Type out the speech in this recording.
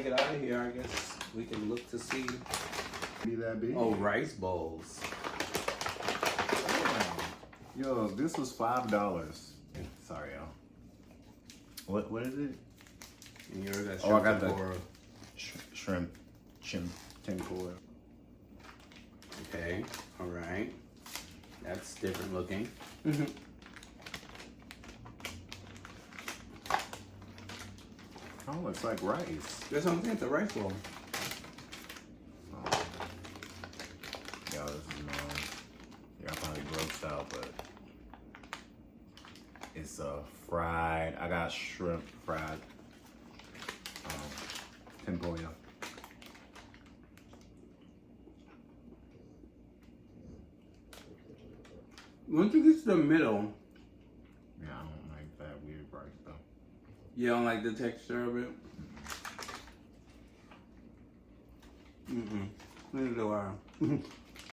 Get out of here, I guess we can look to see. Be that big? Oh, rice bowls. Damn. Yo, this was $5. Sorry, y'all. What is it? And yours got Oh, I got tempura. the shrimp tempura. Okay, all right. That's different looking. Oh, looks like rice. That's what I'm saying, it's a rice bowl. Oh. Yo, this is annoying. Y'all probably grossed out, but it's fried. I got shrimp fried. Tempura. Once you get to the middle, Yeah, I don't like that weird rice though. you don't like the texture of it? Neither do I.